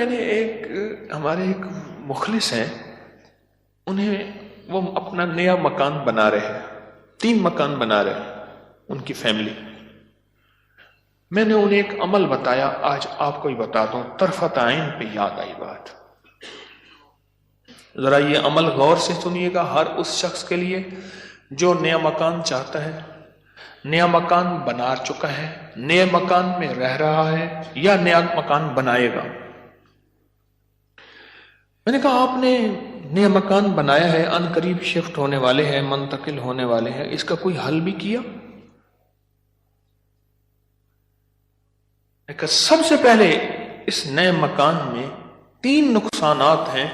میں نے ہمارے ایک مخلص ہیں، انہیں وہ اپنا نیا مکان بنا رہے ہیں، 3 مکان بنا رہے ہیں ان کی فیملی. میں نے انہیں ایک عمل بتایا، آج آپ کو ہی بتا دوں، طرفت عین پہ یاد آئی بات. ذرا یہ عمل غور سے سنیے گا، ہر اس شخص کے لیے جو نیا مکان چاہتا ہے، نیا مکان بنا چکا ہے، نئے مکان میں رہ رہا ہے یا نیا مکان بنائے گا. میں نے کہا آپ نے نیا مکان بنایا ہے، ان قریب شفٹ ہونے والے ہیں، منتقل ہونے والے ہیں، اس کا کوئی حل بھی کیا؟ سب سے پہلے اس نئے مکان میں 3 نقصانات ہیں،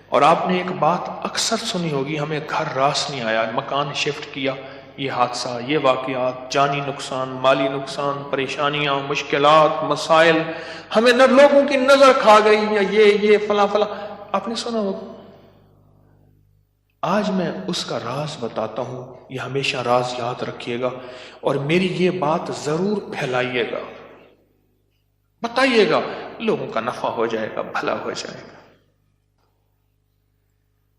اور آپ نے ایک بات اکثر سنی ہوگی، ہمیں گھر راس نہیں آیا، مکان شفٹ کیا، یہ حادثہ، یہ واقعات، جانی نقصان، مالی نقصان، پریشانیاں، مشکلات، مسائل، ہمیں لوگوں کی نظر کھا گئی، یا یہ فلاں فلاں، آپ نے سنا ہوگا. آج میں اس کا راز بتاتا ہوں، یہ ہمیشہ راز یاد رکھیے گا، اور میری یہ بات ضرور پھیلائیے گا، بتائیے گا، لوگوں کا نفع ہو جائے گا، بھلا ہو جائے گا.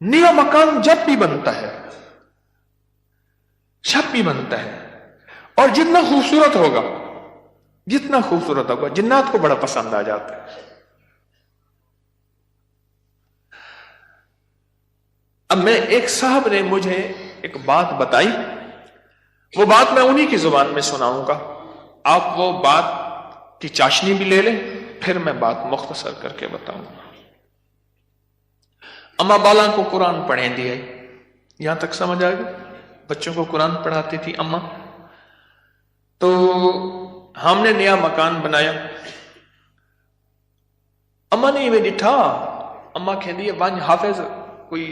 نیا مکان جب بھی بنتا ہے، اور جتنا خوبصورت ہوگا، جنات کو بڑا پسند آ جاتا ہے. اب میں ایک صاحب نے مجھے ایک بات بتائی، وہ بات میں انہی کی زبان میں سناؤں گا، آپ وہ بات کی چاشنی بھی لے لیں، پھر میں بات مختصر کر کے بتاؤں گا. اماں بالا کو قرآن پڑھیں دیا، یہاں تک سمجھ آ گئی؟ بچوں کو قرآن پڑھاتی تھی اماں. تو ہم نے نیا مکان بنایا، اماں نے یہ ڈٹھا، اماں کہندی ہے ون حافظ کوئی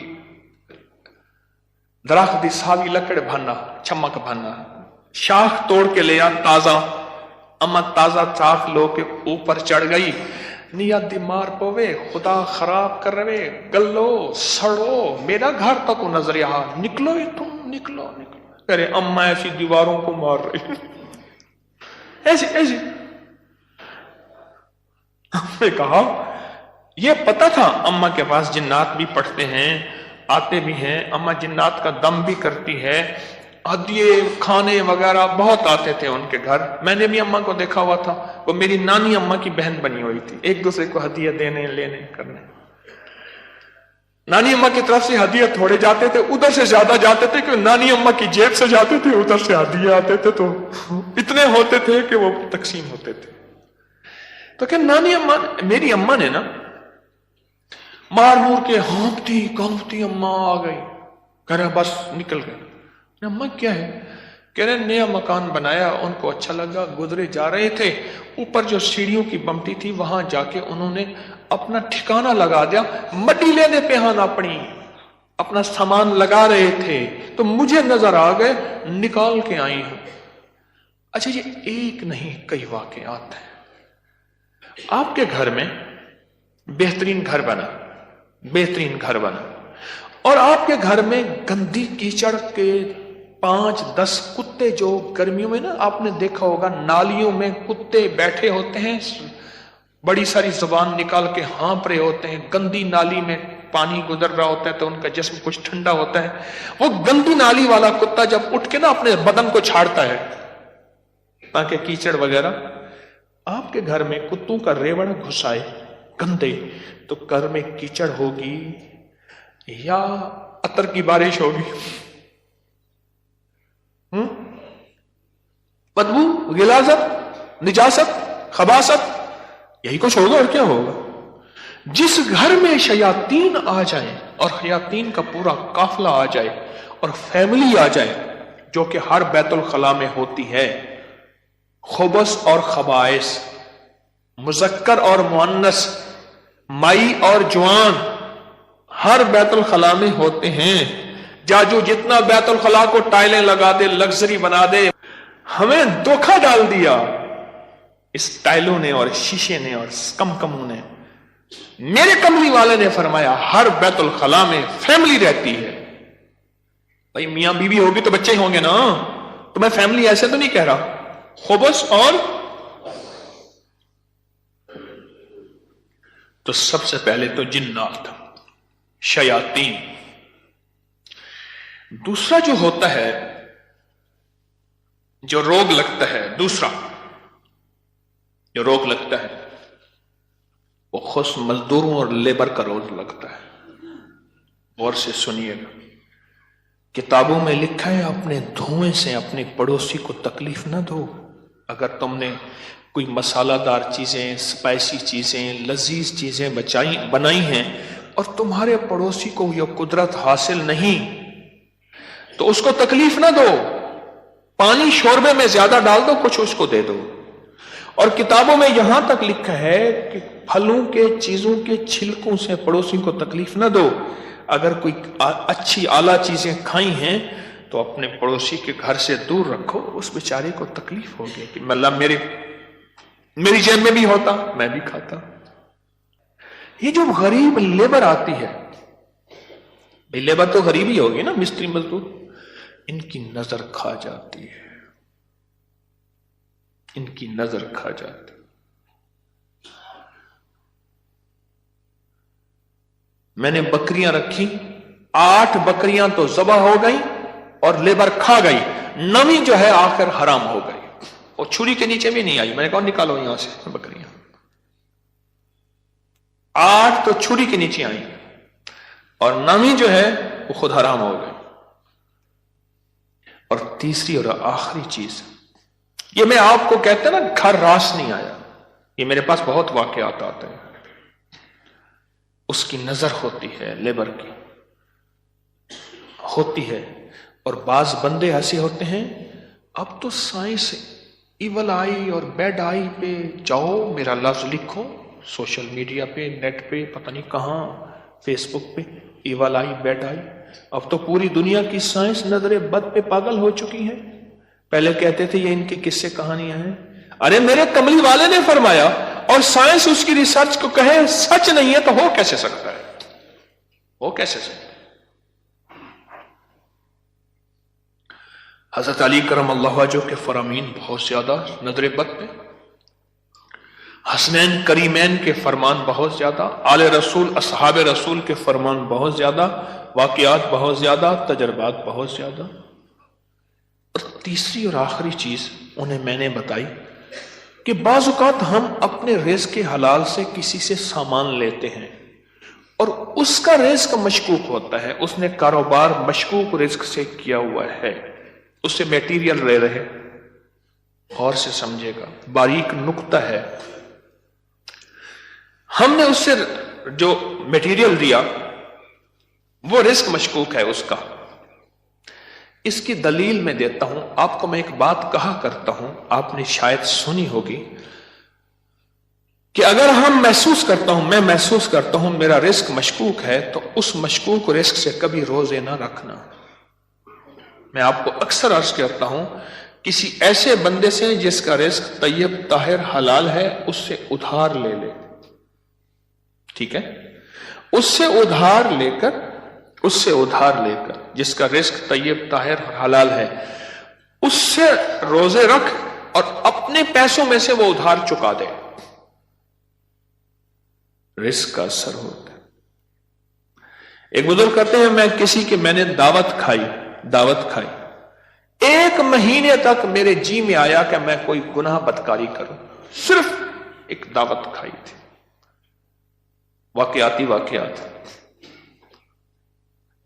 درخت دی ساوی لکڑ بھانا، چمک بھانا، شاخ توڑ کے لیا تازہ. اما تازہ چاخ لو کے اوپر چڑھ گئی، نیا دمار پوے، خدا خراب کر رہے، گلو سڑو، میرا گھر تک نظر یہاں، نکلو ہی تم، نکلو. کرے اما ایسی دیواروں کو مار رہی، ایسی. ہم نے کہا یہ پتا تھا اما کے پاس جنات بھی پڑھتے ہیں، آتے بھی ہیں، اما جنات کا دم بھی کرتی ہے، ہدیے کھانے وغیرہ بہت آتے تھے ان کے گھر. میں نے بھی اماں کو دیکھا ہوا تھا، وہ میری نانی اماں کی بہن بنی ہوئی تھی، ایک دوسرے کو ہدیہ دینے لینے کرنے. نانی اماں کی طرف سے ہدیہ تھوڑے جاتے تھے، ادھر سے زیادہ جاتے تھے، کہ نانی اماں کی جیب سے جاتے تھے، ادھر سے ہدیہ آتے تھے، تو اتنے ہوتے تھے کہ وہ تقسیم ہوتے تھے. تو کہ نانی اماں، میری اماں نے نا مار مور کے ہانپتی کانپتی اماں آ گئی، کہہ رہے بس نکل گئے. اماں کیا ہے؟ کہہ رہے نیا مکان بنایا، ان کو اچھا لگا، گزرے جا رہے تھے، اوپر جو سیڑھیوں کی بمٹی تھی وہاں جا کے انہوں نے اپنا ٹھکانہ لگا دیا، مٹی لینے پہ ہاں اپنا سامان لگا رہے تھے، تو مجھے نظر آ گئے، نکال کے آئی ہوں. اچھا یہ ایک نہیں کئی واقعات ہیں. آپ کے گھر میں بہترین گھر بنا، اور آپ کے گھر میں گندی کیچڑ کے 5-10 کتے، جو گرمیوں میں نا آپ نے دیکھا ہوگا نالیوں میں کتے بیٹھے ہوتے ہیں، بڑی ساری زبان نکال کے ہانپ رہے ہوتے ہیں، گندی نالی میں پانی گزر رہا ہوتا ہے تو ان کا جسم کچھ ٹھنڈا ہوتا ہے. وہ گندی نالی والا کتا جب اٹھ کے نا اپنے بدن کو چھاڑتا ہے تاکہ کیچڑ وغیرہ، آپ کے گھر میں کتوں کا ریوڑ گھس آئے گندے، تو گھر میں کیچڑ ہوگی یا عطر کی بارش ہوگی؟ بدبو، غلاظت، نجاست، خباثت، یہی کچھ ہوگا، اور کیا ہوگا؟ جس گھر میں شیاطین آ جائیں اور شیاطین کا پورا قافلہ آ جائے اور فیملی آ جائے، جو کہ ہر بیت الخلاء میں ہوتی ہے، خبث اور خبائث، مذکر اور مؤنث، مائی اور جوان، ہر بیت الخلاء میں ہوتے ہیں. جو جتنا بیت الخلاء کو ٹائلیں لگا دے، لگژری بنا دے، ہمیں دھوکہ ڈال دیا اس ٹائلوں نے اور شیشے نے اور کمکموں نے. میرے کملی والے نے فرمایا ہر بیت الخلاء میں فیملی رہتی ہے. بھائی میاں بیوی ہوگی تو بچے ہوں گے نا، تو میں فیملی ایسے تو نہیں کہہ رہا. خبث اور تو سب سے پہلے تو جنات، شیاطین. دوسرا جو ہوتا ہے، جو روگ لگتا ہے، دوسرا جو روگ لگتا ہے وہ خود مزدوروں اور لیبر کا روگ لگتا ہے. غور سے سنیے گا، کتابوں میں لکھا ہے اپنے دھوئیں سے اپنے پڑوسی کو تکلیف نہ دو. اگر تم نے کوئی مسالہ دار چیزیں، اسپائسی چیزیں، لذیذ چیزیں بنائی ہیں اور تمہارے پڑوسی کو یہ قدرت حاصل نہیں تو اس کو تکلیف نہ دو. پانی شوربے میں زیادہ ڈال دو، کچھ اس کو دے دو. اور کتابوں میں یہاں تک لکھا ہے کہ پھلوں کے چیزوں کے چھلکوں سے پڑوسی کو تکلیف نہ دو. اگر کوئی اچھی اعلیٰ چیزیں کھائی ہیں تو اپنے پڑوسی کے گھر سے دور رکھو، اس بیچارے کو تکلیف ہوگی کہ اللہ میری جیب میں بھی ہوتا میں بھی کھاتا. یہ جو غریب لیبر آتی ہے، لیبر تو غریب ہی ہوگی نا، مستری مزدور، ان کی نظر کھا جاتی ہے، ان کی نظر کھا جاتی. میں نے بکریاں رکھی، 8 بکریاں تو ذبح ہو گئی اور لیبر کھا گئی، 9ویں جو ہے آخر حرام ہو گئی، اور چھری کے نیچے بھی نہیں آئی. میں نے کہا نکالو یہاں سے بکریاں. 8 تو چھری کے نیچے آئی اور 9ویں جو ہے وہ خود حرام ہو گئی. اور تیسری اور آخری چیز، یہ میں آپ کو کہتا نا گھر راس نہیں آیا، یہ میرے پاس بہت واقعات آتے ہیں. اس کی نظر ہوتی ہے، لیبر کی ہوتی ہے. اور بعض بندے ایسے ہوتے ہیں، اب تو سائنس ایول آئی اور بیڈ آئی پہ جاؤ، میرا لفظ لکھو سوشل میڈیا پہ، نیٹ پہ، پتہ نہیں کہاں، فیس بک پہ، ایول آئی بیڈ آئی. اب تو پوری دنیا کی سائنس نظر بد پہ پاگل ہو چکی ہے. پہلے کہتے تھے یہ ان کی قصے کہانیاں ہیں. ارے میرے کملی والے نے فرمایا، اور سائنس اس کی ریسرچ کو کہے سچ نہیں ہے تو ہو کیسے سکتا ہے؟ ہو کیسے سکتا ہے؟ حضرت علی کرم اللہ وجہہ کے فرامین بہت زیادہ نظر بد پہ، حسنین کریمین کے فرمان بہت زیادہ، آل رسول اصحاب رسول کے فرمان بہت زیادہ، واقعات بہت زیادہ، تجربات بہت زیادہ. اور تیسری اور آخری چیز انہیں میں نے بتائی کہ بعض اوقات ہم اپنے رزق حلال سے کسی سے سامان لیتے ہیں اور اس کا رزق مشکوک ہوتا ہے، اس نے کاروبار مشکوک رزق سے کیا ہوا ہے، اس سے میٹیریل لے رہے. غور سے سمجھے گا، باریک نقطہ ہے. ہم نے اس سے جو میٹیریل دیا وہ رزق مشکوک ہے اس کا. اس کی دلیل میں دیتا ہوں آپ کو. میں ایک بات کہا کرتا ہوں، آپ نے شاید سنی ہوگی کہ اگر میں محسوس کرتا ہوں میرا رزق مشکوک ہے تو اس مشکوک رزق سے کبھی روزے نہ رکھنا. میں آپ کو اکثر عرض کرتا ہوں، کسی ایسے بندے سے جس کا رزق طیب طاہر حلال ہے اس سے ادھار لے لے. ٹھیک ہے، اس سے ادھار لے کر جس کا رزق طیب طاہر حلال ہے اس سے روزے رکھ اور اپنے پیسوں میں سے وہ ادھار چکا دے. رزق کا اثر ہوتا ہے. ایک بزرگ کہتے ہیں میں نے دعوت کھائی 1 مہینے تک میرے جی میں آیا کہ میں کوئی گناہ بدکاری کروں، صرف ایک دعوت کھائی تھی. واقعات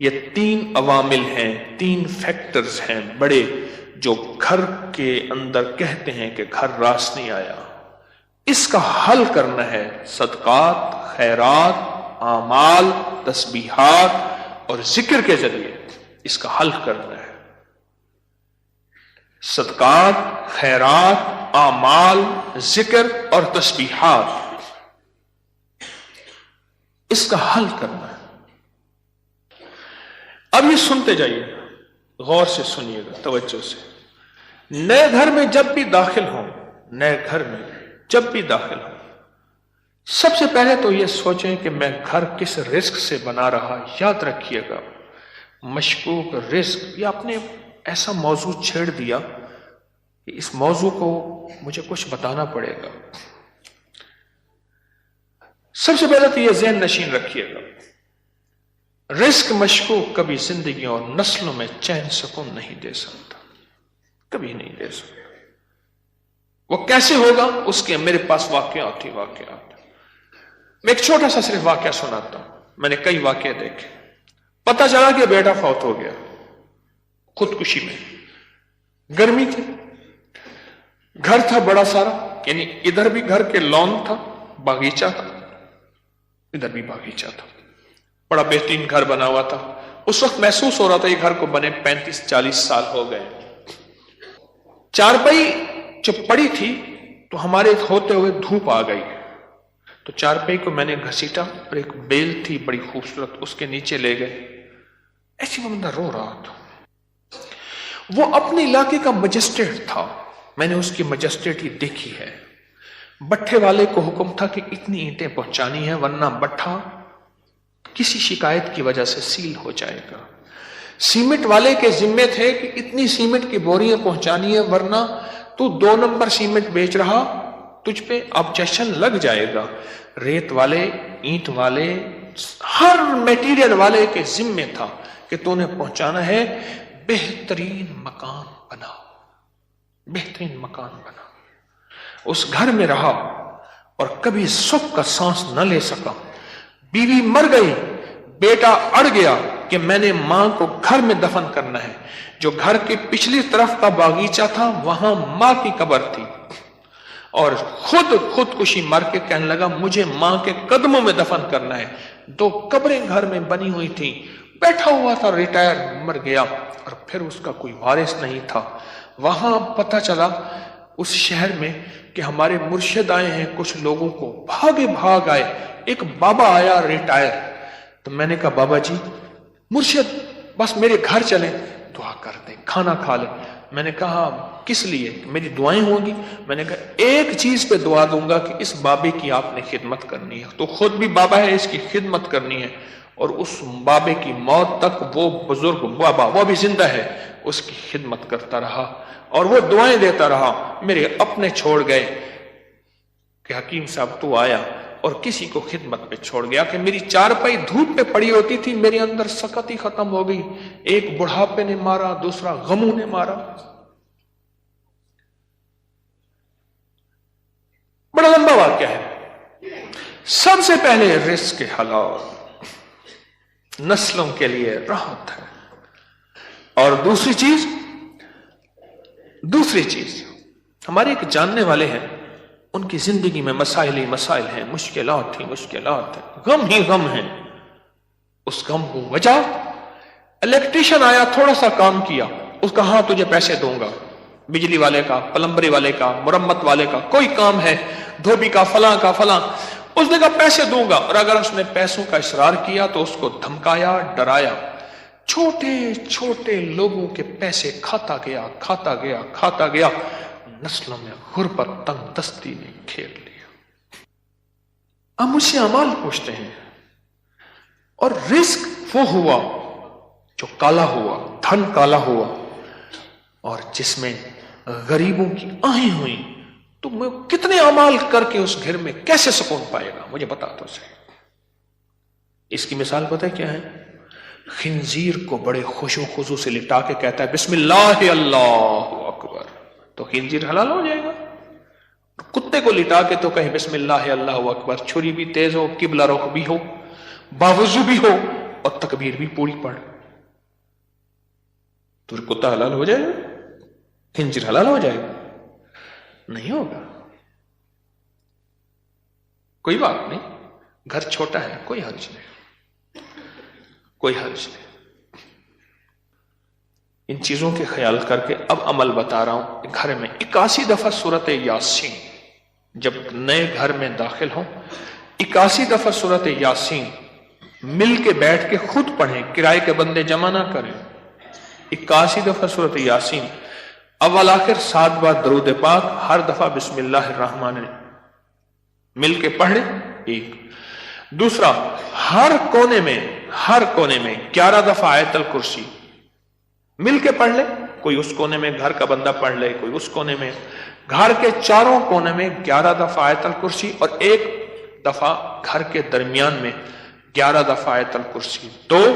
یہ 3 عوامل ہیں، 3 فیکٹرز ہیں بڑے، جو گھر کے اندر کہتے ہیں کہ گھر راس نہیں آیا. اس کا حل کرنا ہے صدقات، خیرات، اعمال، تسبیحات اور ذکر کے ذریعے. اس کا حل کرنا ہے صدقات، خیرات، اعمال، ذکر اور تسبیحات. اس کا حل کرنا ہے. اب یہ سنتے جائیے، غور سے سنیے گا، توجہ سے. نئے گھر میں جب بھی داخل ہوں، سب سے پہلے تو یہ سوچیں کہ میں گھر کس رزق سے بنا رہا. یاد رکھیے گا، مشکوک رزق، یا آپ نے ایسا موضوع چھیڑ دیا کہ اس موضوع کو مجھے کچھ بتانا پڑے گا. سب سے پہلے تو یہ ذہن نشین رکھیے گا، رزق مشکوک کبھی زندگی اور نسلوں میں چین سکون نہیں دے سکتا، کبھی نہیں دے سکتا۔ وہ کیسے ہوگا؟ اس کے میرے پاس واقعات ہی واقعات۔ میں ایک چھوٹا سا صرف واقعہ سناتا ہوں، میں نے کئی واقعے دیکھے۔ پتہ چلا کہ بیٹا فوت ہو گیا خودکشی میں، گرمی تھی، گھر تھا بڑا سارا، یعنی ادھر بھی گھر کے لان تھا، باغیچہ تھا، ادھر بھی باغیچہ تھا، بڑا بہترین گھر بنا ہوا تھا۔ اس وقت محسوس ہو رہا تھا یہ گھر کو بنے 35-40 سال ہو گئے۔ چارپائی جب پڑی تھی تو ہمارے ہوتے ہوئے دھوپ آ گئی، تو چارپائی کو میں نے گھسیٹا اور ایک بیل تھی بڑی خوبصورت، اس کے نیچے لے گئے۔ ایسی وہ بندہ رو رہا تھا، وہ اپنے علاقے کا مجسٹریٹ تھا، میں نے اس کی مجسٹریٹ ہی دیکھی ہے۔ بٹھے والے کو حکم تھا کہ اتنی اینٹیں پہنچانی ہے ورنہ بٹھا کسی شکایت کی وجہ سے سیل ہو جائے گا۔ سیمنٹ والے کے ذمے تھے کہ اتنی سیمنٹ کی بوریاں پہنچانی ہے ورنہ تو 2 نمبر سیمنٹ بیچ رہا، تجھ پہ آبجیکشن لگ جائے گا۔ ریت والے، اینٹ والے، ہر میٹیریل والے کے ذمے تھا کہ تو نے پہنچانا ہے۔ بہترین مکان بنا، بہترین مکان بنا۔ اس گھر میں رہا اور کبھی سکھ کا سانس نہ لے سکا۔ بیوی مر گئی، بیٹا اڑ گیا کہ میں نے ماں کو گھر میں دفن کرنا ہے۔ جو گھر کے پچھلی طرف کا باغیچہ تھا وہاں ماں کی قبر تھی، اور خودکشی مر کے کہنے لگا مجھے ماں کے قدموں میں دفن کرنا ہے۔ 2 قبریں گھر میں بنی ہوئی تھی، بیٹھا ہوا تھا، ریٹائر، مر گیا، اور پھر اس کا کوئی وارث نہیں تھا۔ وہاں پتہ چلا اس شہر میں کہ ہمارے مرشد آئے ہیں، کچھ لوگوں کو بھاگے بھاگ آئے۔ ایک بابا آیا ریٹائر، تو میں نے کہا بابا جی مرشد بس میرے گھر چلیں، دعا کر دیں، کھانا کھا لیں۔ میں نے کہا کس لیے؟ میری دعائیں ہوں گی۔ میں نے کہا ایک چیز پہ دعا دوں گا کہ اس بابے کی آپ نے خدمت کرنی ہے، تو خود بھی بابا ہے، اس کی خدمت کرنی ہے، اور اس بابے کی موت تک وہ بزرگ بابا، وہ بھی زندہ ہے، اس کی خدمت کرتا رہا اور وہ دعائیں دیتا رہا۔ میرے اپنے چھوڑ گئے کہ حکیم صاحب تو آیا اور کسی کو خدمت پہ چھوڑ گیا کہ میری چارپائی دھوپ پہ پڑی ہوتی تھی، میرے اندر سکت ہی ختم ہو گئی۔ ایک بڑھاپے نے مارا، دوسرا غموں نے مارا۔ بڑا لمبا واقعہ ہے۔ سب سے پہلے رزق کے حلال، نسلوں کے لیے راحت ہے، اور دوسری چیز ہمارے ایک جاننے والے ہیں، ان کی زندگی میں مسائل ہی مسائل ہیں، مشکلات ہیں، غم ہی غم ہیں۔ اس غم کو وجہ، الیکٹریشین آیا، تھوڑا سا کام کیا، اس کا ہاں تجھے پیسے دوں گا، بجلی والے کا، پلمبری والے کا، مرمت والے کا، کوئی کام ہے، دھوبی کا، فلاں کا، فلاں، اس نے کہا پیسے دوں گا، اور اگر اس نے پیسوں کا اصرار کیا تو اس کو دھمکایا، ڈرایا۔ چھوٹے چھوٹے لوگوں کے پیسے کھاتا گیا، نسلوں میں غربت، تنگ دستی نے گھیر لیا۔ اب مجھ سے اعمال پوچھتے ہیں، اور رزق وہ ہوا جو کالا ہوا، دھن کالا ہوا، اور جس میں غریبوں کی آہیں ہوئیں، تو میں کتنے اعمال کر کے اس گھر میں کیسے سکون پائے گا؟ مجھے بتا تو صحیح۔ اس کی مثال پتہ ہے کیا ہے؟ خنزیر کو بڑے خوشو خضو سے لٹا کے کہتا ہے بسم اللہ اللہ اکبر، تو خنزیر حلال ہو جائے گا۔ کتے کو لٹا کے تو کہیں بسم اللہ اللہ اکبر، چھری بھی تیز ہو، قبلہ رخ بھی ہو، باوضو بھی ہو، اور تکبیر بھی پوری پڑھ، تو کتا حلال ہو جائے گا؟ خنزیر حلال ہو جائے گا؟ نہیں ہوگا۔ کوئی بات نہیں، گھر چھوٹا ہے، کوئی حرج نہیں۔ ان چیزوں کے خیال کر کے اب عمل بتا رہا ہوں۔ گھر میں 81 دفعہ سورت یاسین، جب نئے گھر میں داخل ہوں 81 دفعہ سورت یاسین مل کے بیٹھ کے خود پڑھیں، کرائے کے بندے جمع نہ کریں۔ 81 دفعہ سورت یاسین، اول آخر 7 بار درود پاک، ہر دفعہ بسم اللہ الرحمن الرحیم مل کے پڑھ لیں۔ ایک دوسرا، ہر کونے میں 11 دفعہ آیت الکرسی مل کے پڑھ لے۔ کوئی اس کونے میں گھر کا بندہ پڑھ لے، کوئی اس کونے میں، گھر کے چاروں کونے میں 11 دفعہ آیت الکرسی، اور ایک دفعہ گھر کے درمیان میں 11 دفعہ آیت الکرسی، 2